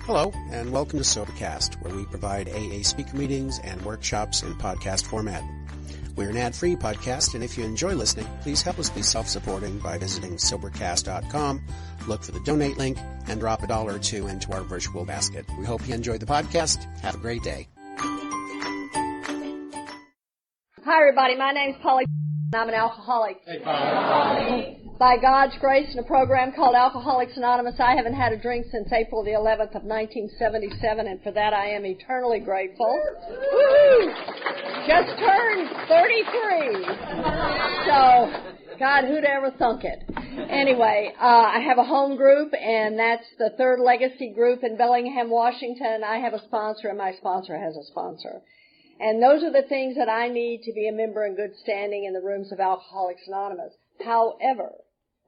Hello, and welcome to Sobercast, where we provide AA speaker meetings and workshops in podcast format. We're an ad-free podcast, and if you enjoy listening, please help us be self-supporting by visiting Sobercast.com, look for the donate link, and drop $1 or $2 into our virtual basket. We hope you enjoyed the podcast. Have a great day. Hi, everybody. My name's Polly. I'm an alcoholic. Hey, Polly. By God's grace, in a program called Alcoholics Anonymous, I haven't had a drink since April the 11th of 1977, and for that I am eternally grateful. Woo! Just turned 33. So, God, who'd ever thunk it? Anyway, I have a home group, and that's the Third Legacy group in Bellingham, Washington. I have a sponsor, and my sponsor has a sponsor. And those are the things that I need to be a member in good standing in the rooms of Alcoholics Anonymous. However,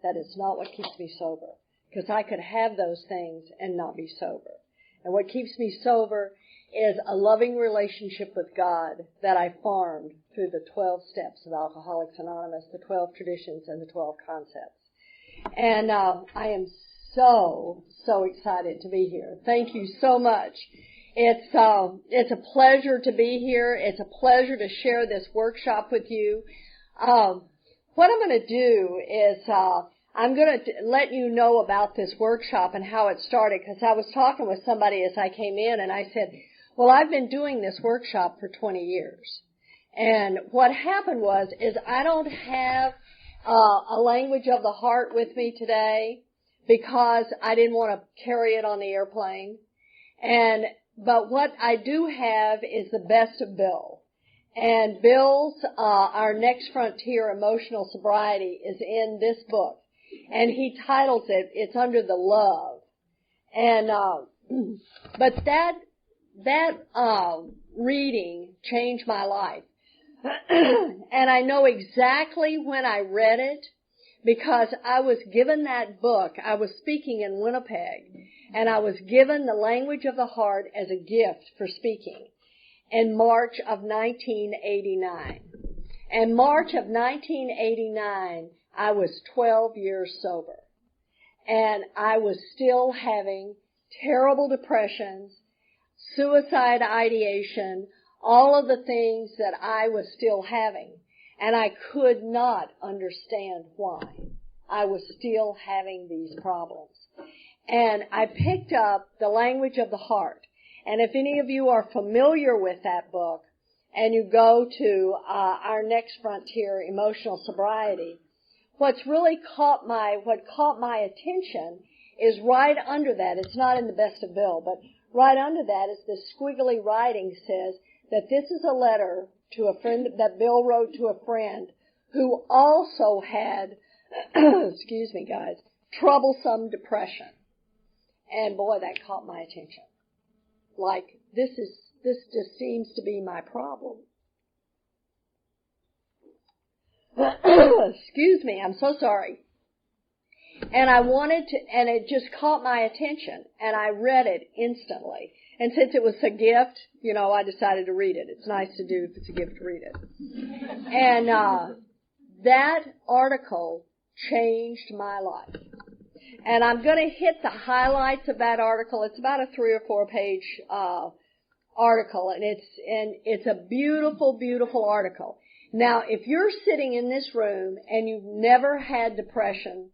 that is not what keeps me sober, because I could have those things and not be sober. And what keeps me sober is a loving relationship with God that I farmed through the 12 steps of Alcoholics Anonymous, the 12 traditions, and the 12 concepts. And I am so excited to be here. Thank you so much. It's a pleasure to be here. It's a pleasure to share this workshop with you. What I'm going to do is I'm going to let you know about this workshop and how it started, because I was talking with somebody as I came in, and I said, well, I've been doing this workshop for 20 years. And what happened is I don't have a language of the heart with me today because I didn't want to carry it on the airplane. But what I do have is the best of Bill. And Bill's, Our Next Frontier, Emotional Sobriety, is in this book. And he titles it, it's under the love. And, but that reading changed my life. And I know exactly when I read it, because I was given that book. I was speaking in Winnipeg, and I was given the language of the heart as a gift for speaking in March of 1989. In March of 1989, I was 12 years sober. And I was still having terrible depressions, suicide ideation, all of the things that I was still having. And I could not understand why I was still having these problems. And I picked up the language of the heart. And if any of you are familiar with that book, and you go to Our Next Frontier, Emotional Sobriety, what caught my attention is right under that. It's not in the Best of Bill, but right under that is this squiggly writing says that this is a letter to a friend that Bill wrote to a friend who also had, excuse me guys, troublesome depression. And boy, that caught my attention. Like, this just seems to be my problem. Excuse me, I'm so sorry. And and it just caught my attention, and I read it instantly. And since it was a gift, I decided to read it. It's nice to do if it's a gift to read it. And that article changed my life. And I'm going to hit the highlights of that article. It's about a 3 or 4 page article, and it's a beautiful, beautiful article. Now, if you're sitting in this room and you've never had depression,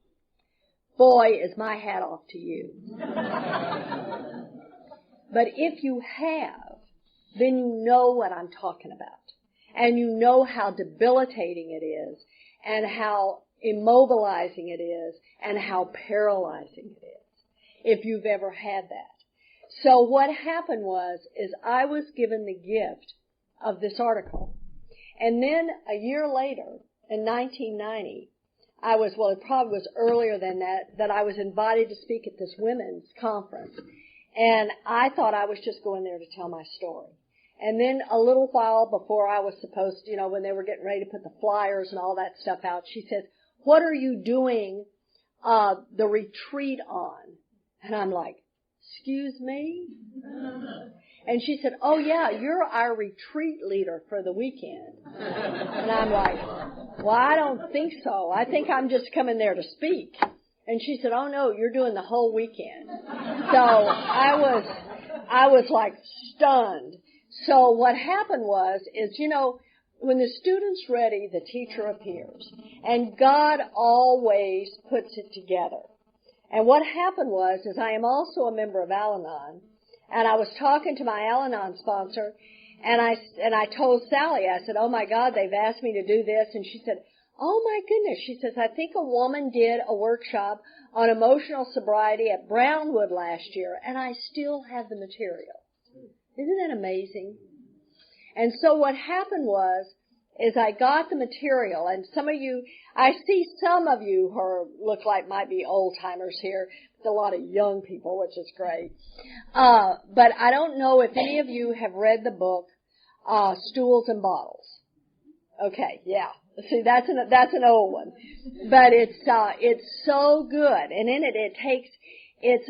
boy, is my hat off to you. But if you have, then you know what I'm talking about. And you know how debilitating it is, and how immobilizing it is, and how paralyzing it is, if you've ever had that. So what happened is I was given the gift of this article. And then a year later, in 1990, it probably was earlier than that I was invited to speak at this women's conference. And I thought I was just going there to tell my story. And then a little while before I was supposed to, when they were getting ready to put the flyers and all that stuff out, she says, what are you doing the retreat on? And I'm like, excuse me? And she said, oh yeah, you're our retreat leader for the weekend. And I'm like, well, I don't think so. I think I'm just coming there to speak. And she said, oh no, you're doing the whole weekend. So I was like stunned. So what happened is, when the student's ready, the teacher appears. And God always puts it together. And what happened is I am also a member of Al-Anon, and I was talking to my Al-Anon sponsor, and I told Sally, I said, oh my God, they've asked me to do this, and she said, oh my goodness, she says, I think a woman did a workshop on emotional sobriety at Brownwood last year, and I still have the material. Isn't that amazing? And so what happened is I got the material, and some of you, I see some of you who look like might be old timers here. There's a lot of young people, which is great. But I don't know if any of you have read the book, Stools and Bottles. Okay, yeah. See, that's an old one. But it's so good. And in it,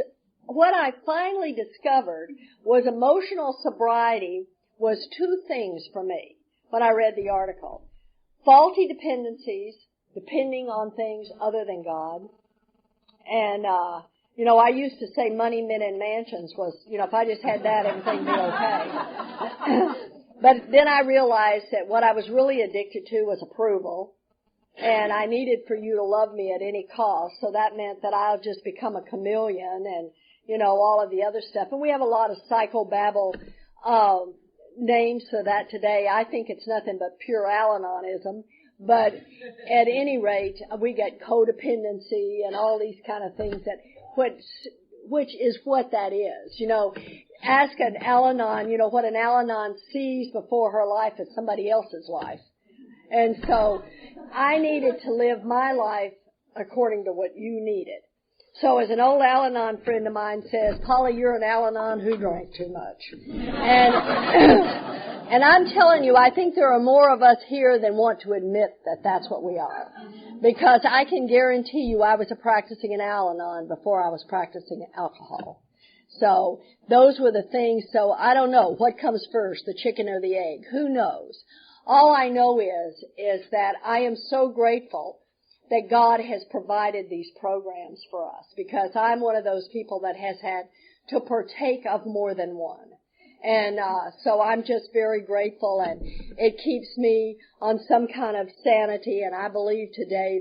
what I finally discovered was emotional sobriety was two things for me when I read the article. Faulty dependencies, depending on things other than God. And, I used to say money, men, and mansions was, if I just had that, everything would be okay. But then I realized that what I was really addicted to was approval. And I needed for you to love me at any cost. So that meant that I'll just become a chameleon and, all of the other stuff. And we have a lot of psychobabble, names for that today. I think it's nothing but pure Al-Anonism. But at any rate, we get codependency and all these kind of things which is what that is. Ask an Al-Anon, what an Al-Anon sees before her life is somebody else's life. And so I needed to live my life according to what you needed. So as an old Al-Anon friend of mine says, Polly, you're an Al-Anon who drank too much. And I'm telling you, I think there are more of us here than want to admit that that's what we are. Because I can guarantee you I was practicing an Al-Anon before I was practicing alcohol. So those were the things. So I don't know what comes first, the chicken or the egg. Who knows? All I know is that I am so grateful that God has provided these programs for us, because I'm one of those people that has had to partake of more than one. And so I'm just very grateful, and it keeps me on some kind of sanity, and I believe today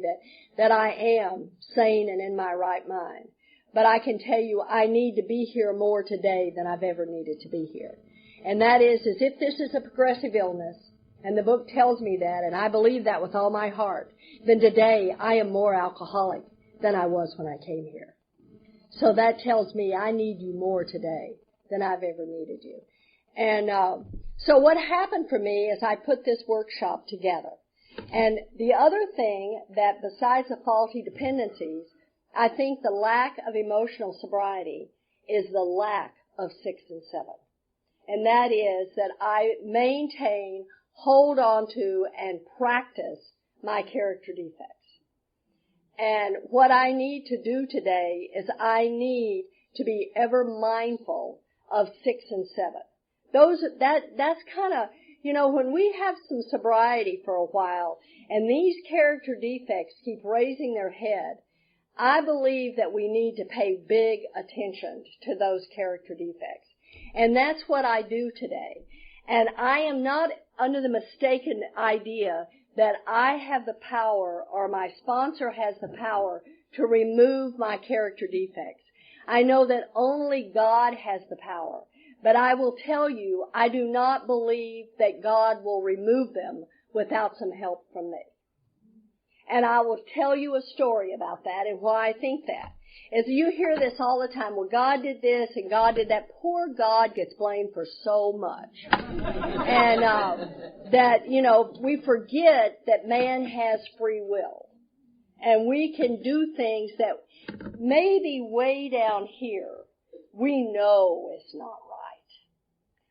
that I am sane and in my right mind. But I can tell you I need to be here more today than I've ever needed to be here. And that is if this is a progressive illness, and the book tells me that, and I believe that with all my heart, then today I am more alcoholic than I was when I came here. So that tells me I need you more today than I've ever needed you. And so what happened for me is I put this workshop together. And the other thing that besides the faulty dependencies, I think the lack of emotional sobriety is the lack of 6 and 7. And that is that I maintain, hold on to, and practice my character defects. And what I need to do today is I need to be ever mindful of 6 and 7. That's kind of, when we have some sobriety for a while and these character defects keep raising their head, I believe that we need to pay big attention to those character defects. And that's what I do today. And I am not under the mistaken idea that I have the power or my sponsor has the power to remove my character defects. I know that only God has the power. But I will tell you, I do not believe that God will remove them without some help from me. And I will tell you a story about that and why I think that. As you hear this all the time, well, God did this and God did that. Poor God gets blamed for so much. And we forget that man has free will. And we can do things that maybe way down here we know it's not right.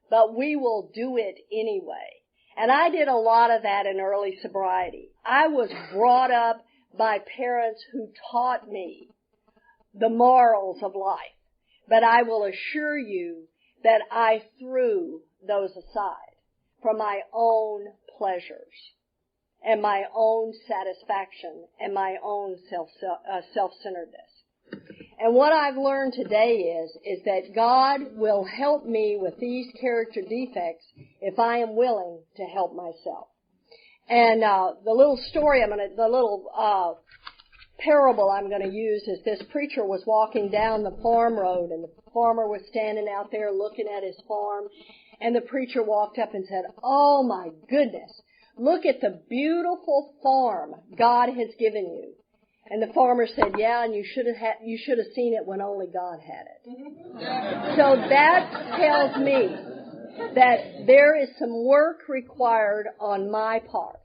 But we will do it anyway. And I did a lot of that in early sobriety. I was brought up by parents who taught me the morals of life. But I will assure you that I threw those aside for my own pleasures. and my own satisfaction and my own self-centeredness. And what I've learned today is that God will help me with these character defects if I am willing to help myself. And the little parable I'm going to use is this preacher was walking down the farm road, and the farmer was standing out there looking at his farm, and the preacher walked up and said, "Oh my goodness, look at the beautiful farm God has given you." And the farmer said, "Yeah, and you should have seen it when only God had it." So that tells me that there is some work required on my part.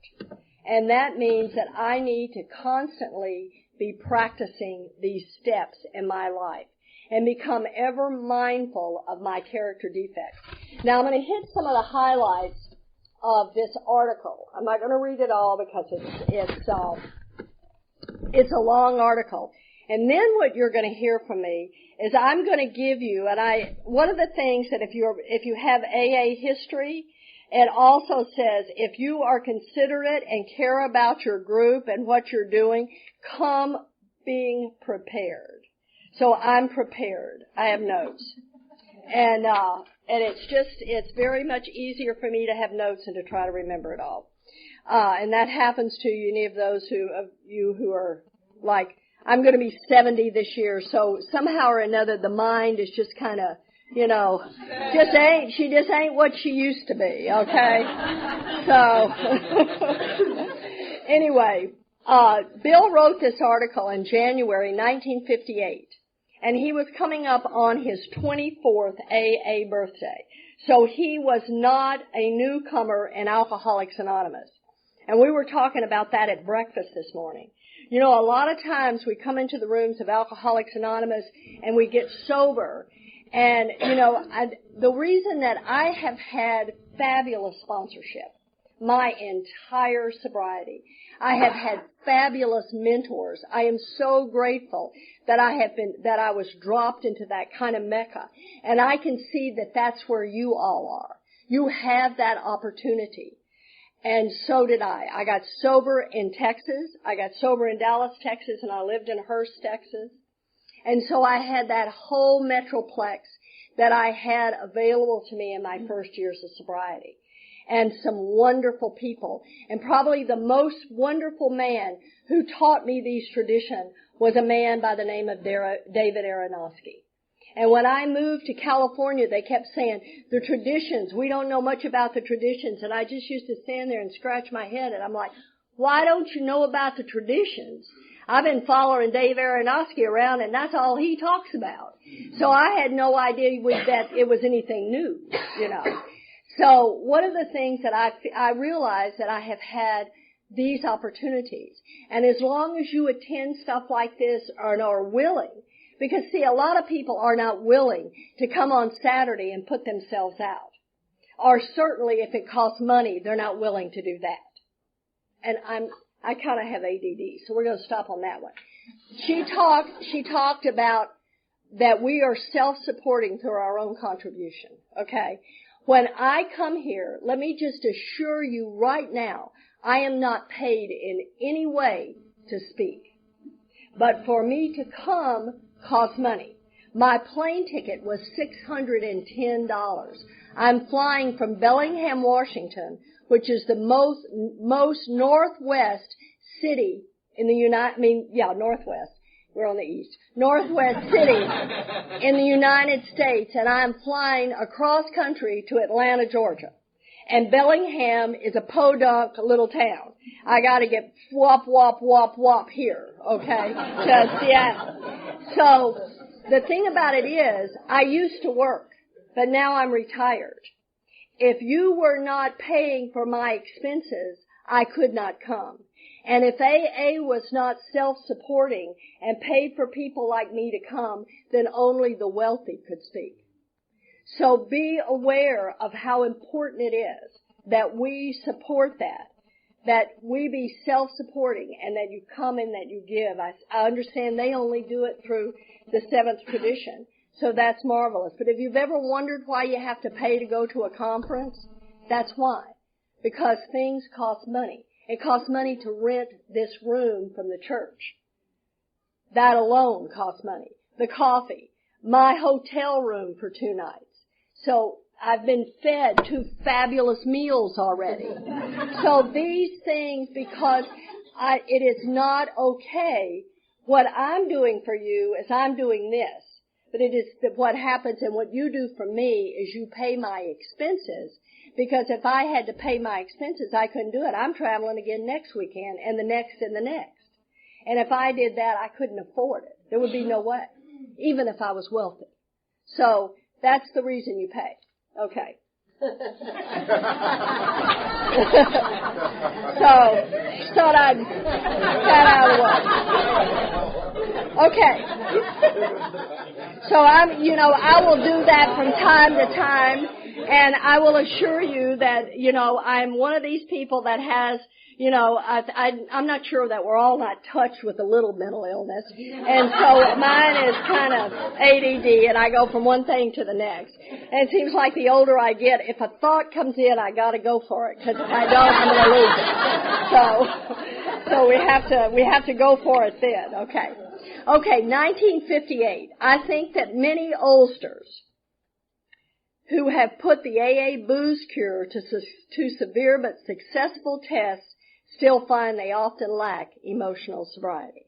And that means that I need to constantly be practicing these steps in my life and become ever mindful of my character defects. Now I'm going to hit some of the highlights of this article. I'm not going to read it all because it's a long article. And then what you're going to hear from me is I'm going to give you, and one of the things that if you have AA history, it also says if you are considerate and care about your group and what you're doing, come being prepared. So I'm prepared. I have notes. And it's very much easier for me to have notes than to try to remember it all. And that happens to any of those of you who are like, I'm going to be 70 this year, so somehow or another the mind is just kind of, she just ain't what she used to be, okay? So, anyway, Bill wrote this article in January 1958, and he was coming up on his 24th AA birthday. So he was not a newcomer in Alcoholics Anonymous. And we were talking about that at breakfast this morning. A lot of times we come into the rooms of Alcoholics Anonymous and we get sober. And, the reason that I have had fabulous sponsorship my entire sobriety, I have had fabulous mentors. I am so grateful that I was dropped into that kind of mecca. And I can see that that's where you all are. You have that opportunity. And so did I. I got sober in Texas. I got sober in Dallas, Texas, and I lived in Hurst, Texas. And so I had that whole metroplex that I had available to me in my first years of sobriety. And some wonderful people. And probably the most wonderful man who taught me these traditions was a man by the name of David Aronofsky. And when I moved to California, they kept saying, the traditions, we don't know much about the traditions. And I just used to stand there and scratch my head. And I'm like, why don't you know about the traditions? I've been following Dave Aronofsky around, and that's all he talks about. So I had no idea that it was anything new, So one of the things that I realized that I have had these opportunities. And as long as you attend stuff like this and are willing, because, see, a lot of people are not willing to come on Saturday and put themselves out. Or certainly if it costs money, they're not willing to do that. And I kind of have ADD, so we're going to stop on that one. She talked about that we are self-supporting through our own contribution, okay? When I come here, let me just assure you right now, I am not paid in any way to speak. But for me to come costs money. My plane ticket was $610. I'm flying from Bellingham, Washington, which is the most northwest city in the northwest. We're on the east. Northwest city in the United States, and I'm flying across country to Atlanta, Georgia. And Bellingham is a podunk little town. I gotta get whop, whop, whop, whop here, okay, to Seattle. So, the thing about it is, I used to work, but now I'm retired. If you were not paying for my expenses, I could not come. And if AA was not self-supporting and paid for people like me to come, then only the wealthy could speak. So be aware of how important it is that we support that we be self-supporting and that you come and that you give. I understand they only do it through the seventh tradition, so that's marvelous. But if you've ever wondered why you have to pay to go to a conference, that's why. Because things cost money. It costs money to rent this room from the church. That alone costs money. The coffee. My hotel room for 2 nights. So I've been fed 2 fabulous meals already. So these things, because it is not okay. What I'm doing for you is I'm doing this. But it is what happens, and what you do for me is you pay my expenses. Because if I had to pay my expenses, I couldn't do it. I'm traveling again next weekend, and the next and the next. And if I did that, I couldn't afford it. There would be no way, even if I was wealthy. So that's the reason you pay. Okay. So thought I'd get out of the way. Okay. So I will do that from time to time, and I will assure you that, I'm one of these people that has, I'm not sure that we're all not touched with a little mental illness, and so mine is kind of ADD, and I go from one thing to the next. And it seems like the older I get, if a thought comes in, I got to go for it, because if I don't, I'm going to lose it. So we have to go for it then. Okay, 1958. I think that many oldsters who have put the AA booze cure to severe but successful tests still find they often lack emotional sobriety.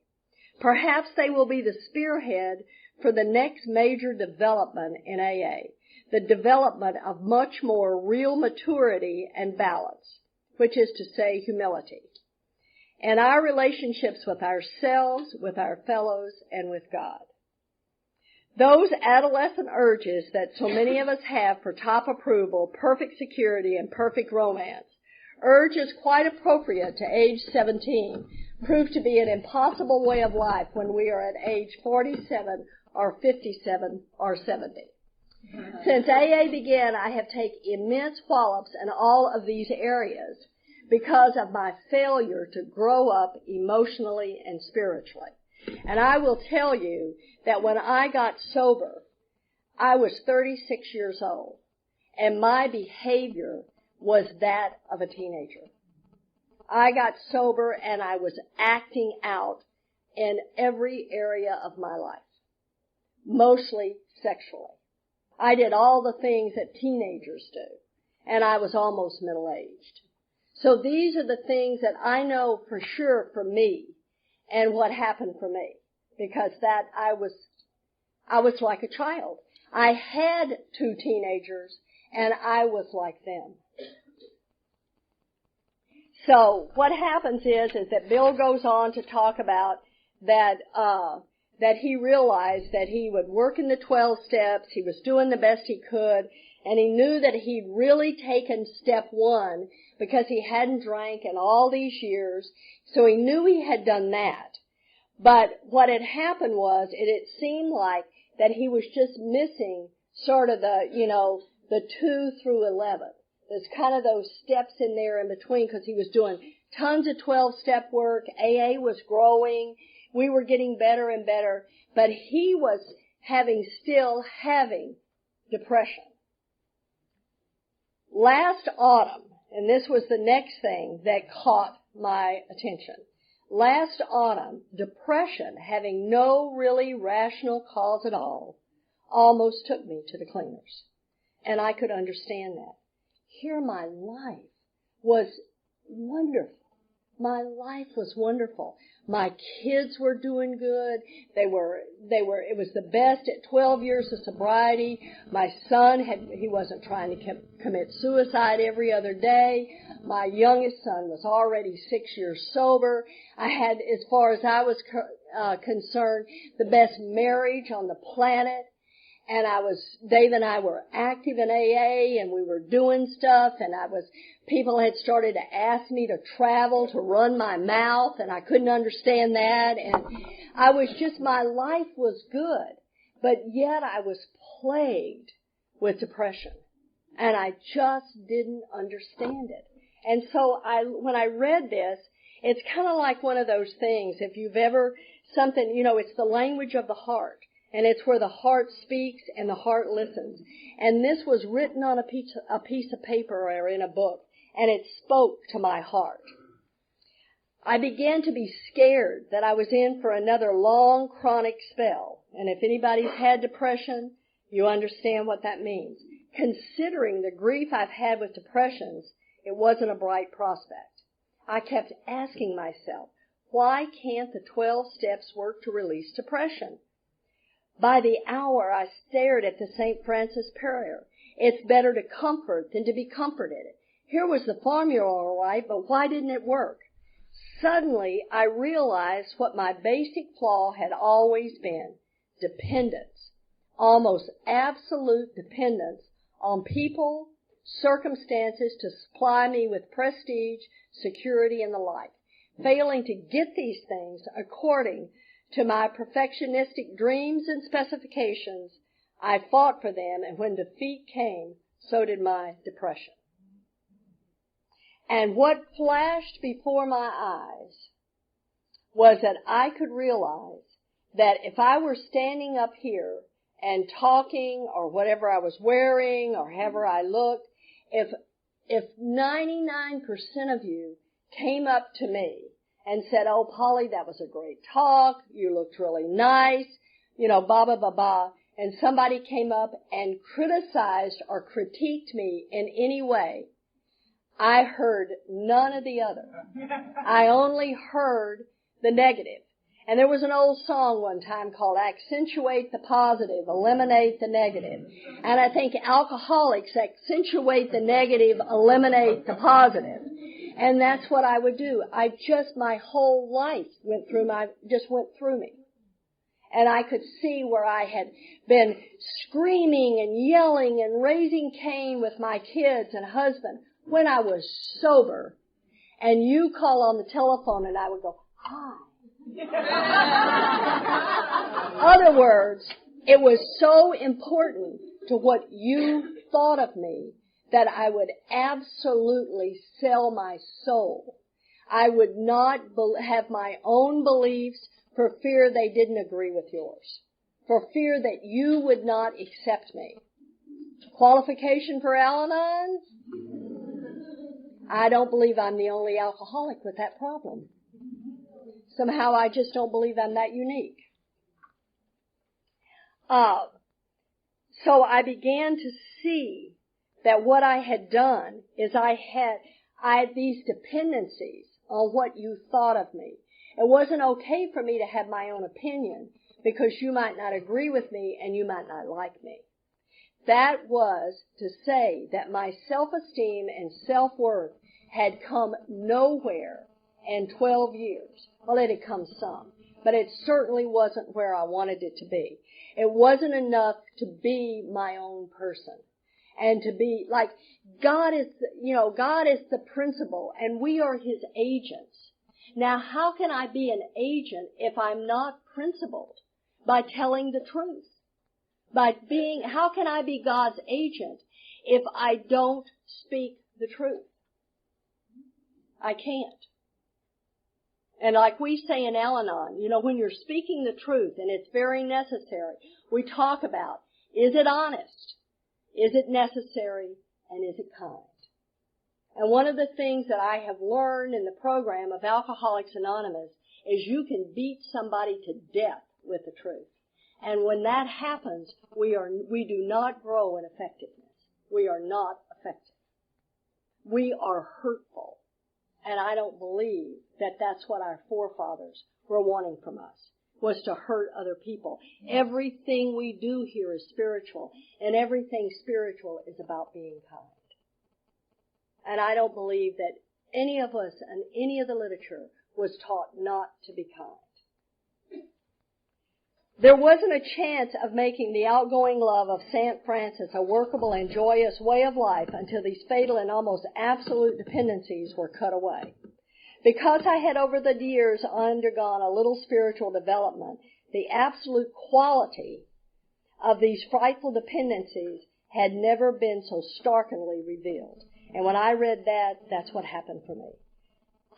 Perhaps they will be the spearhead for the next major development in AA, the development of much more real maturity and balance, which is to say humility, and our relationships with ourselves, with our fellows, and with God. Those adolescent urges that so many of us have for top approval, perfect security, and perfect romance, urges quite appropriate to age 17, prove to be an impossible way of life when we are at age 47 or 57 or 70. Since AA began, I have taken immense wallops in all of these areas because of my failure to grow up emotionally and spiritually. And I will tell you that when I got sober, I was 36 years old, and my behavior was that of a teenager. I got sober and I was acting out in every area of my life, mostly sexually. I did all the things that teenagers do, and I was almost middle-aged. So these are the things that I know for sure for me and what happened for me, because that I was like a child. I had 2 teenagers, and I was like them. So what happens is that Bill goes on to talk about that he realized that he would work in the 12 steps, he was doing the best he could, and he knew that he'd really taken step 1 because he hadn't drank in all these years, so he knew he had done that. But what had happened was, it seemed like that he was just missing sort of the 2 through 11. There's kind of those steps in there in between, because he was doing tons of 12-step work. AA was growing. We were getting better and better. But he was still having depression. Last autumn, and this was the next thing that caught my attention. Last autumn, depression, having no really rational cause at all, almost took me to the cleaners. And I could understand that. Here my life was wonderful. My life was wonderful. My kids were doing good. It was the best at 12 years of sobriety. My son he wasn't trying to commit suicide every other day. My youngest son was already 6 years sober. I had, as far as I was concerned, the best marriage on the planet. And Dave and I were active in AA, and we were doing stuff, and people had started to ask me to travel, to run my mouth, and I couldn't understand that, and my life was good, but yet I was plagued with depression, and I just didn't understand it. And so when I read this, it's kind of like one of those things, if you've ever, it's the language of the heart. And it's where the heart speaks and the heart listens. And this was written on a piece of paper or in a book, and it spoke to my heart. I began to be scared that I was in for another long chronic spell. And if anybody's had depression, you understand what that means. Considering the grief I've had with depressions, it wasn't a bright prospect. I kept asking myself, why can't the 12 steps work to release depression? By the hour, I stared at the St. Francis prayer. It's better to comfort than to be comforted. Here was the formula all right, but why didn't it work? Suddenly, I realized what my basic flaw had always been: dependence. Almost absolute dependence on people, circumstances to supply me with prestige, security, and the like. Failing to get these things according to my perfectionistic dreams and specifications, I fought for them, and when defeat came, so did my depression. And what flashed before my eyes was that I could realize that if I were standing up here and talking, or whatever I was wearing, or however I looked, if 99% of you came up to me and said, "Oh, Polly, that was a great talk, you looked really nice, blah, blah, blah, blah," and somebody came up and criticized or critiqued me in any way, I heard none of the other. I only heard the negative. And there was an old song one time called "Accentuate the Positive, Eliminate the Negative." And I think alcoholics accentuate the negative, eliminate the positive. And that's what I would do. My whole life went through me. And I could see where I had been screaming and yelling and raising Cain with my kids and husband when I was sober. And you call on the telephone and I would go, "Hi." Other words, it was so important to what you thought of me that I would absolutely sell my soul. I would not have my own beliefs for fear they didn't agree with yours, for fear that you would not accept me. Qualification for Al-Anon? I don't believe I'm the only alcoholic with that problem. Somehow I just don't believe I'm that unique. So I began to see that what I had done is I had these dependencies on what you thought of me. It wasn't okay for me to have my own opinion because you might not agree with me and you might not like me. That was to say that my self-esteem and self-worth had come nowhere in 12 years. Well, it had come some, but it certainly wasn't where I wanted it to be. It wasn't enough to be my own person and to be like God is the principal and we are His agents. Now, how can I be an agent if I'm not principled? By telling the truth. How can I be God's agent if I don't speak the truth? I can't. And like we say in Al-Anon, when you're speaking the truth, and it's very necessary, we talk about, is it honest? Is it necessary? And is it kind? And one of the things that I have learned in the program of Alcoholics Anonymous is you can beat somebody to death with the truth. And when that happens, we do not grow in effectiveness. We are not effective. We are hurtful. And I don't believe that that's what our forefathers were wanting from us, was to hurt other people. Everything we do here is spiritual, and everything spiritual is about being kind. And I don't believe that any of us in any of the literature was taught not to be kind. There wasn't a chance of making the outgoing love of St. Francis a workable and joyous way of life until these fatal and almost absolute dependencies were cut away. Because I had over the years undergone a little spiritual development, the absolute quality of these frightful dependencies had never been so starkly revealed. And when I read that, that's what happened for me.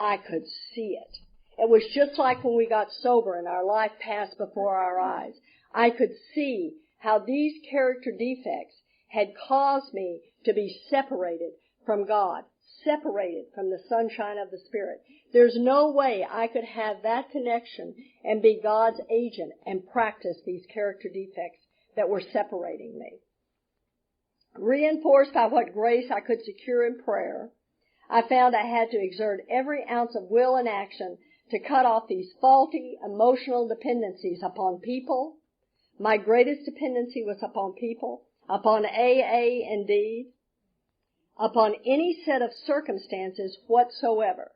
I could see it. It was just like when we got sober and our life passed before our eyes. I could see how these character defects had caused me to be separated from God, separated from the sunshine of the Spirit. There's no way I could have that connection and be God's agent and practice these character defects that were separating me. Reinforced by what grace I could secure in prayer, I found I had to exert every ounce of will and action to cut off these faulty emotional dependencies upon people. My greatest dependency was upon people, upon AA indeed, upon any set of circumstances whatsoever.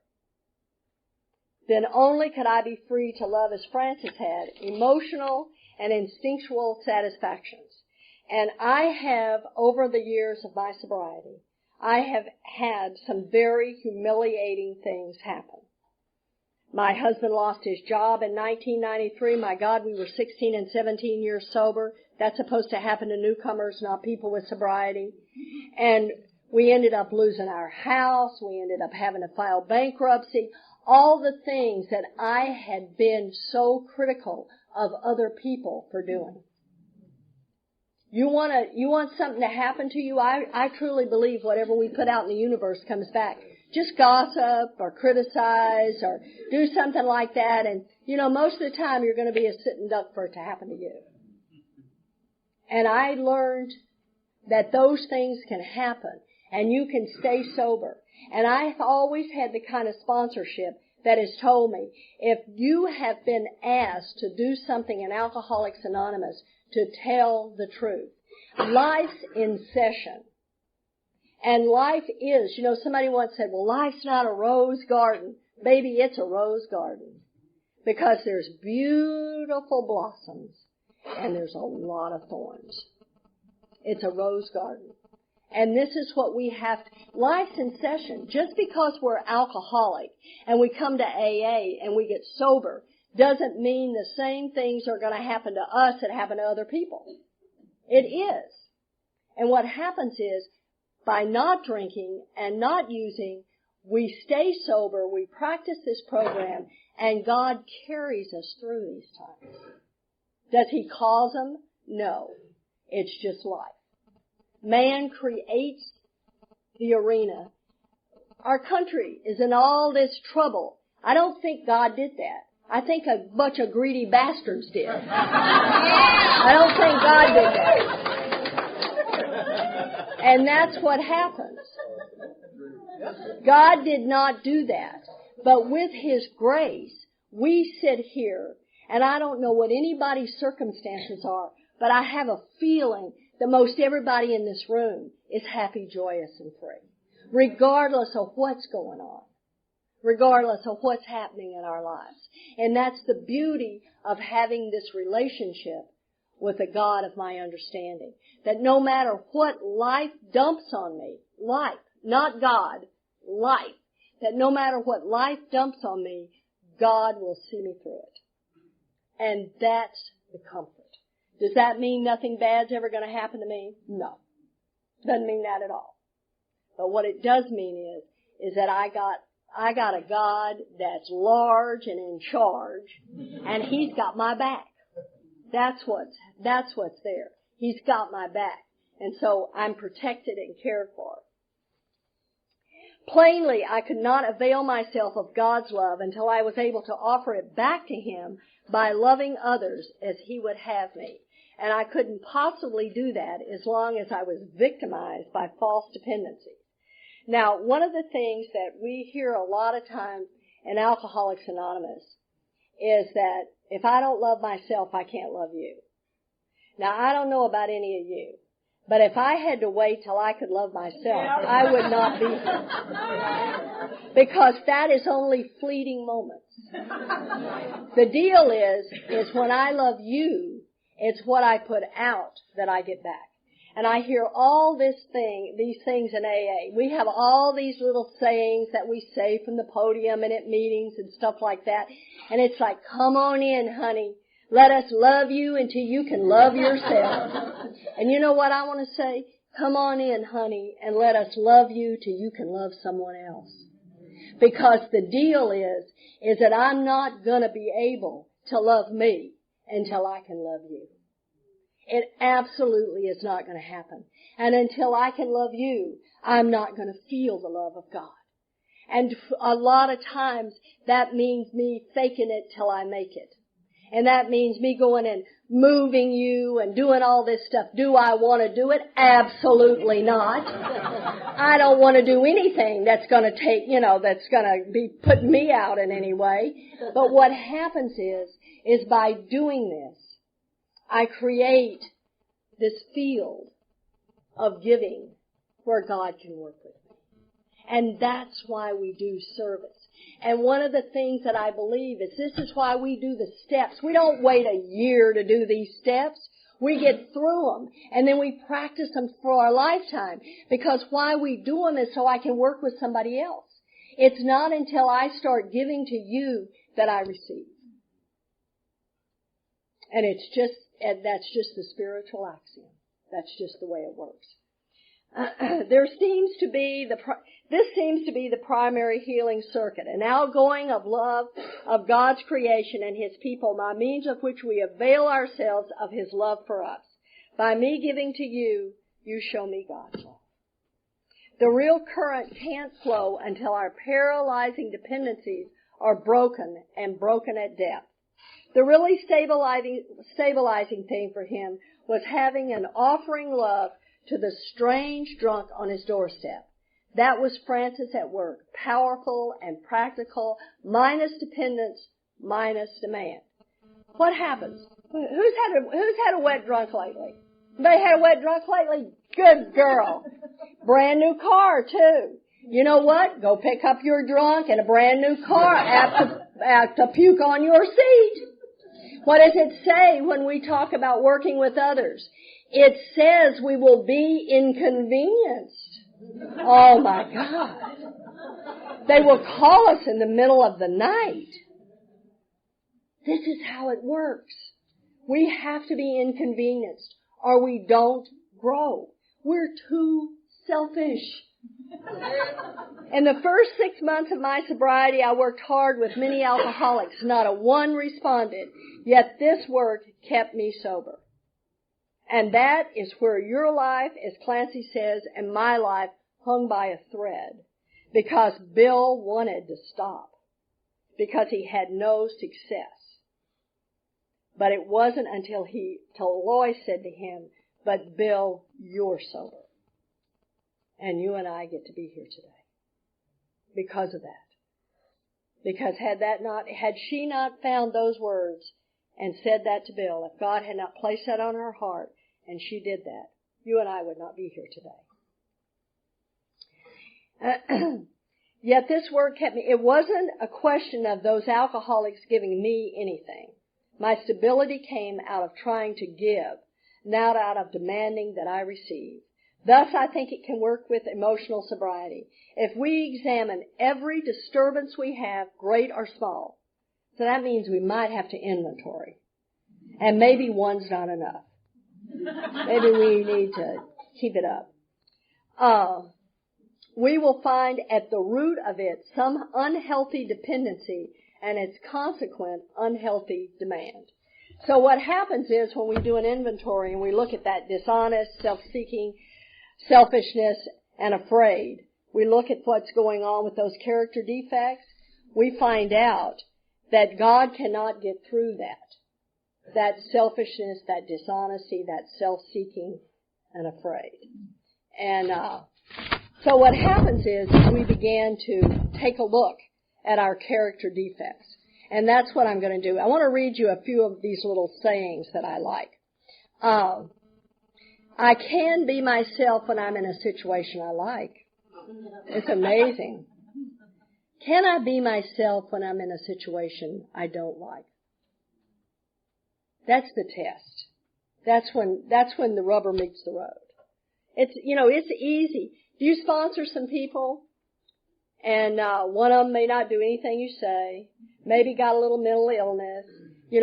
Then only could I be free to love as Francis had, emotional and instinctual satisfactions. And I have, over the years of my sobriety, I have had some very humiliating things happen. My husband lost his job in 1993. My God, we were 16 and 17 years sober. That's supposed to happen to newcomers, not people with sobriety. And we ended up losing our house. We ended up having to file bankruptcy. All the things that I had been so critical of other people for doing. You want something to happen to you? I truly believe whatever we put out in the universe comes back. Just gossip or criticize or do something like that, and most of the time you're going to be a sitting duck for it to happen to you. And I learned that those things can happen and you can stay sober. And I've always had the kind of sponsorship that has told me, if you have been asked to do something in Alcoholics Anonymous, to tell the truth. Life's in session. And life is, somebody once said, well, life's not a rose garden. Baby, it's a rose garden. Because there's beautiful blossoms and there's a lot of thorns. It's a rose garden. And this is what we have. Life's in session. Just because we're alcoholic and we come to AA and we get sober doesn't mean the same things are going to happen to us that happen to other people. It is. And what happens is, by not drinking and not using, we stay sober, we practice this program, and God carries us through these times. Does He cause them? No. It's just life. Man creates the arena. Our country is in all this trouble. I don't think God did that. I think a bunch of greedy bastards did. I don't think God did that. And that's what happens. God did not do that. But with His grace, we sit here, and I don't know what anybody's circumstances are, but I have a feeling that most everybody in this room is happy, joyous, and free, regardless of what's going on. Regardless of what's happening in our lives. And that's the beauty of having this relationship with the God of my understanding. That no matter what life dumps on me, life, not God, life, that no matter what life dumps on me, God will see me through it. And that's the comfort. Does that mean nothing bad's ever going to happen to me? No. Doesn't mean that at all. But what it does mean is that I got a God that's large and in charge, and He's got my back. That's what's there. He's got my back. And so I'm protected and cared for. Plainly, I could not avail myself of God's love until I was able to offer it back to Him by loving others as He would have me. And I couldn't possibly do that as long as I was victimized by false dependencies. Now, one of the things that we hear a lot of times in Alcoholics Anonymous is that if I don't love myself, I can't love you. Now, I don't know about any of you, but if I had to wait till I could love myself, I would not be here. Because that is only fleeting moments. The deal is when I love you, it's what I put out that I get back. And I hear all these things in AA. We have all these little sayings that we say from the podium and at meetings and stuff like that. And it's like, come on in, honey. Let us love you until you can love yourself. And you know what I want to say? Come on in, honey, and let us love you till you can love someone else. Because the deal is that I'm not going to be able to love me until I can love you. It absolutely is not going to happen. And until I can love you, I'm not going to feel the love of God. And a lot of times that means me faking it till I make it. And that means me going and moving you and doing all this stuff. Do I want to do it? Absolutely not. I don't want to do anything that's going to take, that's going to be putting me out in any way. But what happens is by doing this, I create this field of giving where God can work with me. And that's why we do service. And one of the things that I believe is this is why we do the steps. We don't wait a year to do these steps. We get through them, and then we practice them for our lifetime. Because why we do them is so I can work with somebody else. It's not until I start giving to you that I receive. And that's just the spiritual axiom. That's just the way it works. This seems to be the primary healing circuit, an outgoing of love of God's creation and His people by means of which we avail ourselves of His love for us. By me giving to you, you show me God's love. The real current can't flow until our paralyzing dependencies are broken and broken at depth. The really stabilizing thing for him was having an offering love to the strange drunk on his doorstep. That was Francis at work, powerful and practical, minus dependence, minus demand. What happens? Who's had a wet drunk lately? Anybody had a wet drunk lately? Good girl. Brand new car too. You know what? Go pick up your drunk in a brand new car, apt to puke on your seat. What does it say when we talk about working with others? It says we will be inconvenienced. Oh my God. They will call us in the middle of the night. This is how it works. We have to be inconvenienced or we don't grow. We're too selfish. In the first 6 months of my sobriety, I worked hard with many alcoholics. Not a one responded. Yet this work kept me sober. And that is where your life, as Clancy says, and my life hung by a thread. Because Bill wanted to stop. Because he had no success. But it wasn't until Lois said to him, "But Bill, you're sober. And you and I get to be here today." Because of that. Because had she not found those words and said that to Bill, if God had not placed that on her heart and she did that, you and I would not be here today. Yet this work kept me. It wasn't a question of those alcoholics giving me anything. My stability came out of trying to give, not out of demanding that I receive. Thus, I think it can work with emotional sobriety. If we examine every disturbance we have, great or small, so that means we might have to inventory. And maybe one's not enough. Maybe we need to keep it up. We will find at the root of it some unhealthy dependency and its consequent unhealthy demand. So what happens is when we do an inventory and we look at that dishonest, self-seeking, selfishness, and afraid, we look at what's going on with those character defects, we find out that God cannot get through that selfishness, that dishonesty, that self-seeking, and afraid. And so what happens is we began to take a look at our character defects. And that's what I'm going to do. I want to read you a few of these little sayings that I like. I can be myself when I'm in a situation I like. It's amazing. Can I be myself when I'm in a situation I don't like? That's the test. That's when the rubber meets the road. It's easy. Do you sponsor some people? And one of them may not do anything you say. Maybe got a little mental illness.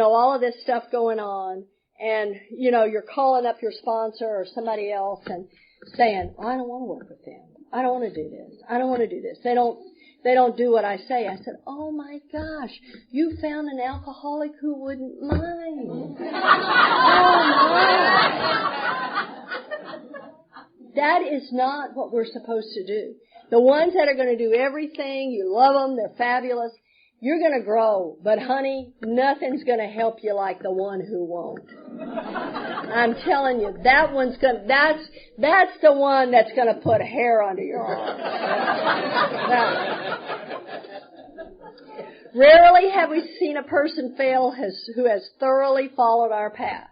All of this stuff going on. And, you're calling up your sponsor or somebody else and saying, I don't want to work with them. I don't want to do this. I don't want to do this. They don't do what I say. I said, oh my gosh, you found an alcoholic who wouldn't mind. Oh my. That is not what we're supposed to do. The ones that are going to do everything, you love them, they're fabulous, you're going to grow. But honey, nothing's going to help you like the one who won't. I'm telling you, that's the one that's going to put hair under your arm. Rarely have we seen a person fail who has thoroughly followed our path.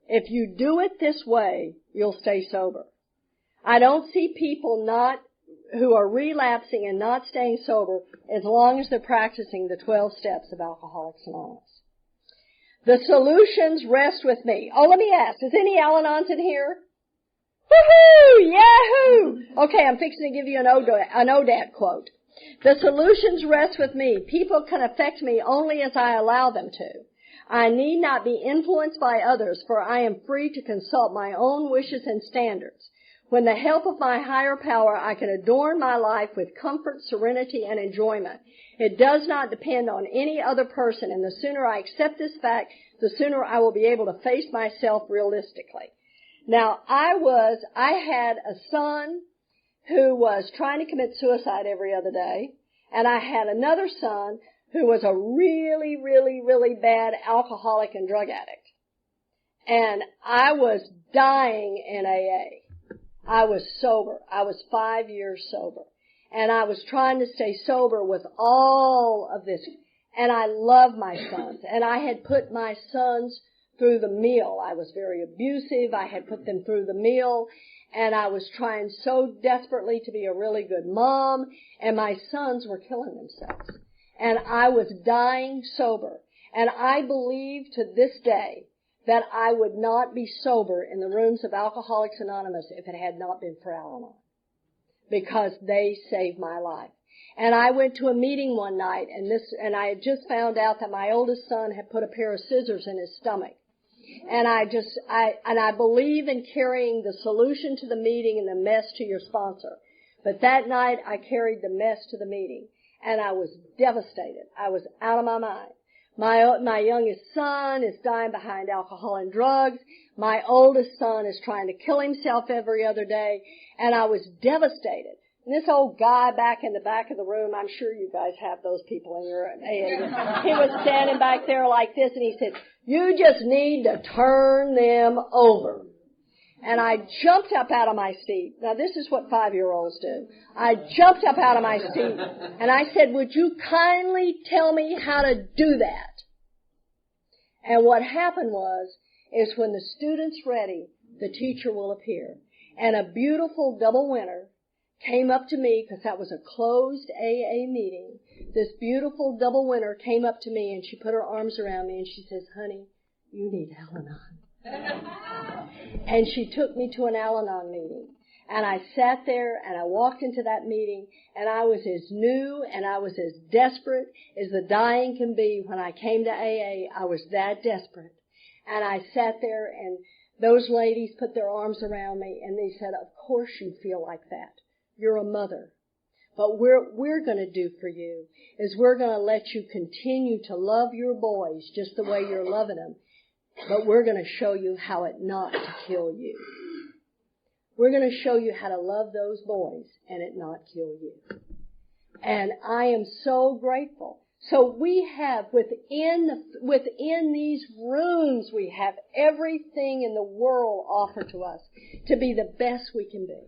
If you do it this way, you'll stay sober. I don't see people who are relapsing and not staying sober as long as they're practicing the 12 steps of Alcoholics Anonymous. The solutions rest with me. Oh, let me ask, is any Al-Anons in here? Woohoo! Yahoo! Okay, I'm fixing to give you an ODAT quote. The solutions rest with me. People can affect me only as I allow them to. I need not be influenced by others, for I am free to consult my own wishes and standards. With the help of my higher power, I can adorn my life with comfort, serenity, and enjoyment. It does not depend on any other person, and the sooner I accept this fact, the sooner I will be able to face myself realistically. Now, I had a son who was trying to commit suicide every other day, and I had another son who was a really, really, really bad alcoholic and drug addict. And I was dying in AA. I was sober. I was 5 years sober. And I was trying to stay sober with all of this. And I love my sons. And I had put my sons through the meal. I was very abusive. I had put them through the meal. And I was trying so desperately to be a really good mom. And my sons were killing themselves. And I was dying sober. And I believe to this day that I would not be sober in the rooms of Alcoholics Anonymous if it had not been for Al-Anon, because they saved my life. And I went to a meeting one night, and I had just found out that my oldest son had put a pair of scissors in his stomach. And I believe in carrying the solution to the meeting and the mess to your sponsor. But that night I carried the mess to the meeting, and I was devastated. I was out of my mind. My youngest son is dying behind alcohol and drugs. My oldest son is trying to kill himself every other day. And I was devastated. And this old guy back in the back of the room, I'm sure you guys have those people in your AA. He was standing back there like this, and he said, "You just need to turn them over." And I jumped up out of my seat. Now, this is what 5-year-olds do. I jumped up out of my seat, and I said, "Would you kindly tell me how to do that?" And what happened is when the student's ready, the teacher will appear. And a beautiful double winner came up to me, because that was a closed AA meeting. This beautiful double winner came up to me, and she put her arms around me, and she says, "Honey, you need Al-Anon." And she took me to an Al-Anon meeting. And I sat there, and I walked into that meeting, and I was as new and I was as desperate as the dying can be. When I came to AA, I was that desperate. And I sat there, and those ladies put their arms around me, and they said, "Of course you feel like that. You're a mother. But what we're going to do for you is we're going to let you continue to love your boys just the way you're loving them. But we're going to show you how it not to kill you. We're going to show you how to love those boys and it not kill you." And I am so grateful. So we have within these rooms, we have everything in the world offered to us to be the best we can be.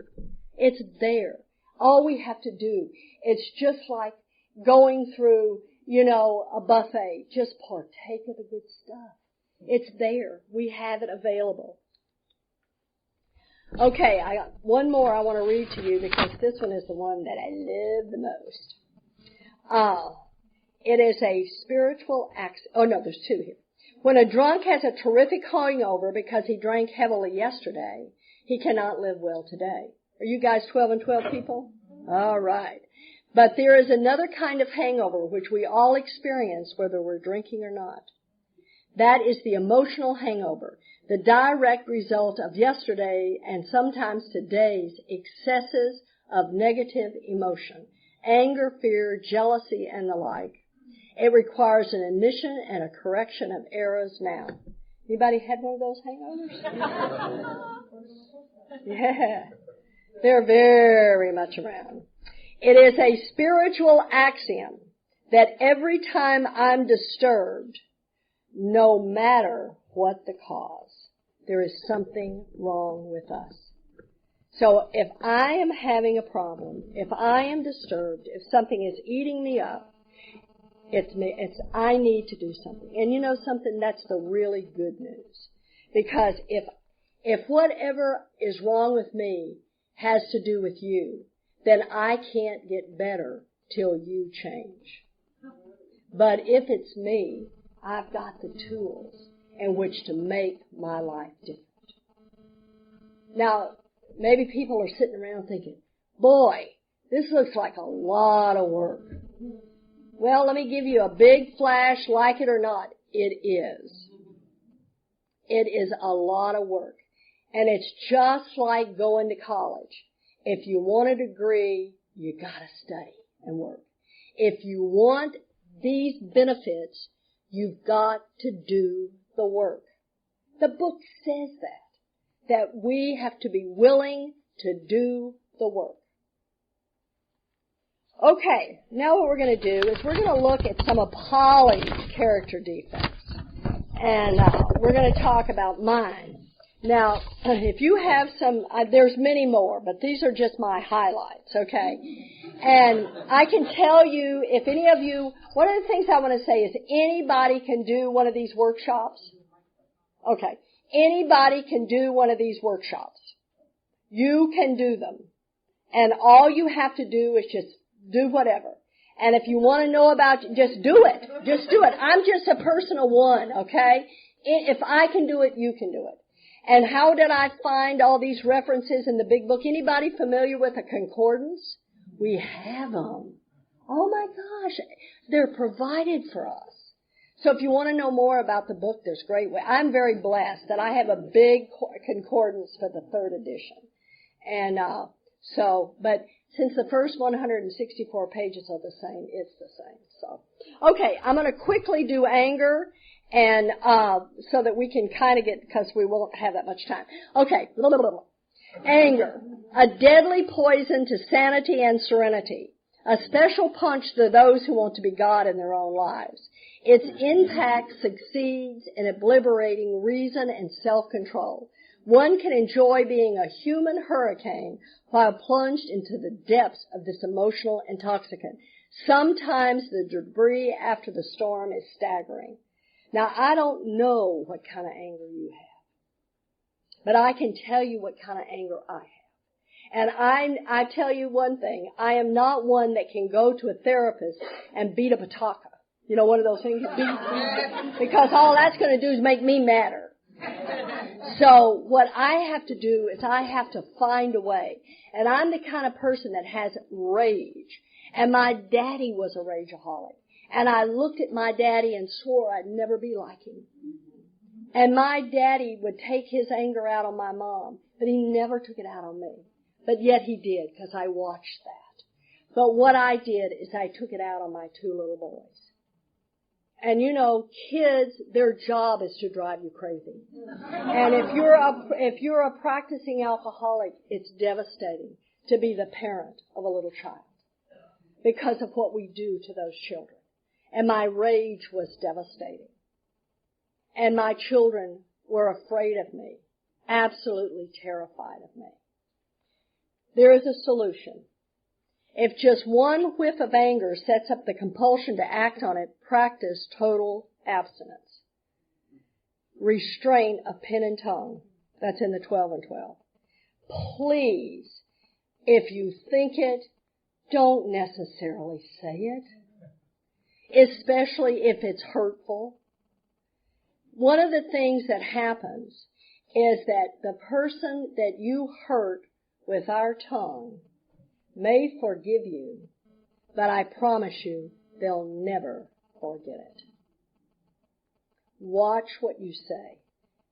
It's there. All we have to do, it's just like going through, a buffet. Just partake of the good stuff. It's there. We have it available. Okay, I got one more I want to read to you, because this one is the one that I love the most. It is a spiritual oh no, there's two here. When a drunk has a terrific hangover because he drank heavily yesterday, he cannot live well today. Are you guys 12 and 12 people? All right. But there is another kind of hangover which we all experience whether we're drinking or not. That is the emotional hangover, the direct result of yesterday and sometimes today's excesses of negative emotion, anger, fear, jealousy, and the like. It requires an admission and a correction of errors now. Anybody had one of those hangovers? Yeah. They're very much around. It is a spiritual axiom that every time I'm disturbed, no matter what the cause, there is something wrong with us. So if I am having a problem, if I am disturbed, if something is eating me up, I need to do something. And you know something, that's the really good news. Because if whatever is wrong with me has to do with you, then I can't get better till you change. But if it's me, I've got the tools in which to make my life different. Now, maybe people are sitting around thinking, boy, this looks like a lot of work. Well, let me give you a big flash, like it or not. It is. It is a lot of work. And it's just like going to college. If you want a degree, you gotta stay and work. If you want these benefits, you've got to do the work. The book says that we have to be willing to do the work. Okay, now what we're going to do is we're going to look at some of Polly's character defects. And we're going to talk about mine. Now, if you have some, there's many more, but these are just my highlights, okay? And I can tell you, if any of you, one of the things I want to say is anybody can do one of these workshops. Okay. Anybody can do one of these workshops. You can do them. And all you have to do is just do whatever. And if you want to know about, just do it. Just do it. I'm just a personal one, okay? If I can do it, you can do it. And how did I find all these references in the big book? Anybody familiar with a concordance? We have them. Oh my gosh. They're provided for us. So if you want to know more about the book, there's great way. I'm very blessed that I have a big concordance for the 3rd edition. And but since the first 164 pages are the same, it's the same. So, okay, I'm going to quickly do anger, and so that we can kind of get, because we won't have that much time. Okay, anger, a deadly poison to sanity and serenity, a special punch to those who want to be God in their own lives. Its impact succeeds in obliterating reason and self-control. One can enjoy being a human hurricane while plunged into the depths of this emotional intoxicant. Sometimes the debris after the storm is staggering. Now, I don't know what kind of anger you have, but I can tell you what kind of anger I have. And I tell you one thing, I am not one that can go to a therapist and beat a pataka. You know, one of those things, because all that's going to do is make me madder. So what I have to do is I have to find a way. And I'm the kind of person that has rage. And my daddy was a rageaholic. And I looked at my daddy and swore I'd never be like him. And my daddy would take his anger out on my mom, but he never took it out on me. But yet he did, because I watched that. But what I did is I took it out on my 2 little boys. And you know, kids, their job is to drive you crazy. And if you're a practicing alcoholic, it's devastating to be the parent of a little child because of what we do to those children. And my rage was devastating. And my children were afraid of me, absolutely terrified of me. There is a solution. If just one whiff of anger sets up the compulsion to act on it, practice total abstinence. Restraint of pen and tongue. That's in the 12 and 12. Please, if you think it, don't necessarily say it, especially if it's hurtful. One of the things that happens is that the person that you hurt with our tongue may forgive you, but I promise you they'll never forget it. Watch what you say.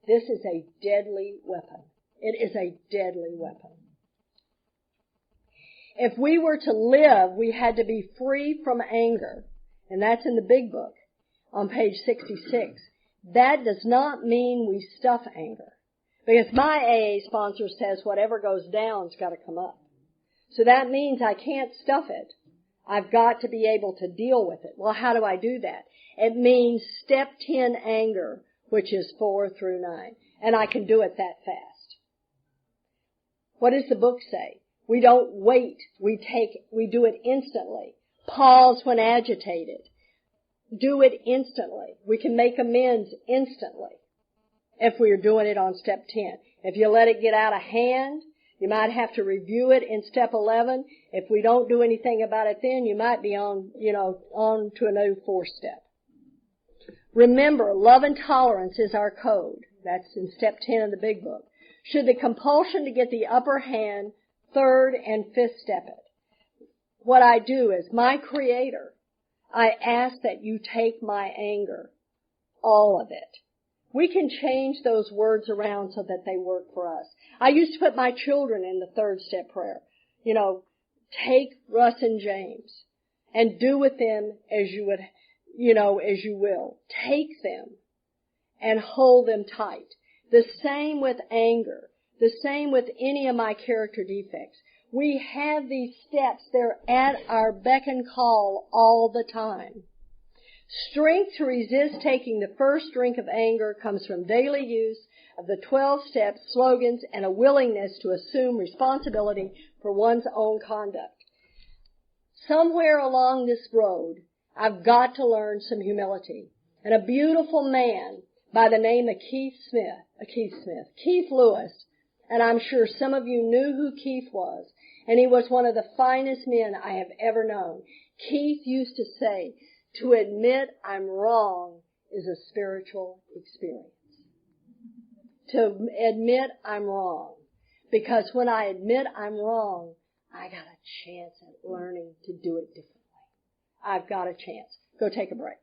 This is a deadly weapon. It is a deadly weapon. If we were to live, we had to be free from anger, and that's in the big book on page 66. That does not mean we stuff anger, Because my AA sponsor says whatever goes down's got to come up. So that means I can't stuff it. I've got to be able to deal with it. Well, how do I do that? It means step 10 anger, which is 4 through 9. And I can do it that fast. What does the book say? We don't wait. We do it instantly. Pause when agitated. Do it instantly. We can make amends instantly if we are doing it on step 10. If you let it get out of hand, you might have to review it in step 11. If we don't do anything about it then, you might be on to a new 4th step. Remember, love and tolerance is our code. That's in step 10 of the big book. Should the compulsion to get the upper hand, 3rd and 5th step it. What I do is, my Creator, I ask that you take my anger, all of it. We can change those words around so that they work for us. I used to put my children in the 3rd step prayer. Take Russ and James and do with them as you would, as you will. Take them and hold them tight. The same with anger. The same with any of my character defects. We have these steps. They're at our beck and call all the time. Strength to resist taking the first drink of anger comes from daily use of the 12 steps, slogans, and a willingness to assume responsibility for one's own conduct. Somewhere along this road, I've got to learn some humility. And a beautiful man by the name of Keith Lewis, and I'm sure some of you knew who Keith was, and he was one of the finest men I have ever known. Keith used to say, to admit I'm wrong is a spiritual experience. To admit I'm wrong. Because when I admit I'm wrong, I got a chance at learning to do it differently. I've got a chance. Go take a break.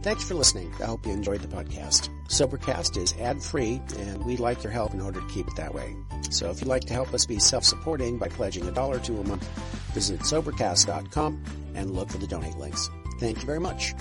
Thanks for listening. I hope you enjoyed the podcast. Sobercast is ad-free, and we'd like your help in order to keep it that way. So if you'd like to help us be self-supporting by pledging $1 or $2 a month, visit Sobercast.com and look for the donate links. Thank you very much.